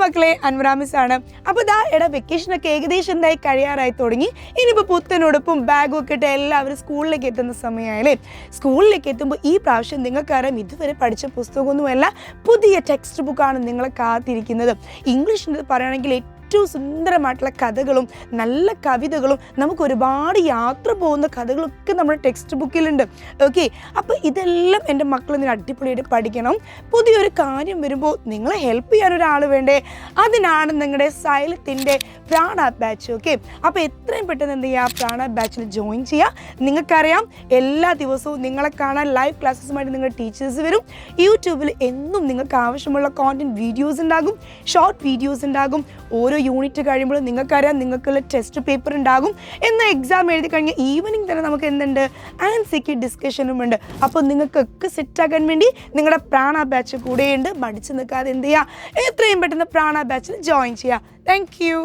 മക്കളെ, അൻവറ മിസ് ആണ്. അപ്പോൾ ഇതാ വെക്കേഷനൊക്കെ ഏകദേശം എന്തായി കഴിയാറായി തുടങ്ങി. ഇനിയിപ്പോൾ പുത്തനുടുപ്പും ബാഗും ഒക്കെ ഇട്ട് എല്ലാവരും സ്കൂളിലേക്ക് എത്തുന്ന സമയമായാലേ. സ്കൂളിലേക്ക് എത്തുമ്പോൾ ഈ പ്രാവശ്യം നിങ്ങൾക്കറിയാം ഇതുവരെ പഠിച്ച പുസ്തകമൊന്നുമല്ല, പുതിയ ടെക്സ്റ്റ് ബുക്കാണ് നിങ്ങളെ കാത്തിരിക്കുന്നത്. ഇംഗ്ലീഷിൽ പറയുകയാണെങ്കിൽ ഏറ്റവും സുന്ദരമായിട്ടുള്ള കഥകളും നല്ല കവിതകളും നമുക്ക് ഒരുപാട് യാത്ര പോകുന്ന കഥകളൊക്കെ നമ്മുടെ ടെക്സ്റ്റ് ബുക്കിലുണ്ട്. ഓക്കെ, അപ്പോൾ ഇതെല്ലാം എൻ്റെ മക്കൾ ഇതിന് അടിപൊളിയായിട്ട് പഠിക്കണം. പുതിയൊരു കാര്യം വരുമ്പോൾ നിങ്ങളെ ഹെൽപ്പ് ചെയ്യാൻ ഒരാൾ വേണ്ടേ? അതിനാണ് നിങ്ങളുടെ സൈലത്തിൻ്റെ പ്രാണ ബാച്ച്. ഓക്കെ, അപ്പോൾ എത്രയും പെട്ടെന്ന് എന്ത് ചെയ്യുക, പ്രാണ ബാച്ചിൽ ജോയിൻ ചെയ്യുക. നിങ്ങൾക്കറിയാം എല്ലാ ദിവസവും നിങ്ങളെ കാണാൻ ലൈവ് ക്ലാസ്സസുമായിട്ട് നിങ്ങളുടെ ടീച്ചേഴ്സ് വരും. യൂട്യൂബിൽ എന്നും നിങ്ങൾക്ക് ആവശ്യമുള്ള കോണ്ടന്റ് വീഡിയോസ് ഉണ്ടാകും, ഷോർട്ട് വീഡിയോസ് ഉണ്ടാകും. ഓരോ യൂണിറ്റ് കഴിയുമ്പോൾ നിങ്ങൾക്കറിയാം നിങ്ങൾക്കുള്ള ടെസ്റ്റ് പേപ്പർ ഉണ്ടാകും. എന്നാൽ എക്സാം എഴുതി കഴിഞ്ഞാൽ ഈവനിങ് തന്നെ നമുക്ക് എന്തുണ്ട്, ആൻസിക്ക് ഡിസ്കഷനും ഉണ്ട്. അപ്പോൾ നിങ്ങൾക്കൊക്കെ സെറ്റാക്കാൻ വേണ്ടി നിങ്ങളുടെ പ്രാണ ബാച്ച് കൂടെയുണ്ട്. മടിച്ച് നിൽക്കാതെ എന്ത് ചെയ്യുക, എത്രയും പെട്ടെന്ന് പ്രാണ ബാച്ചിൽ ജോയിൻ ചെയ്യുക. Thank you.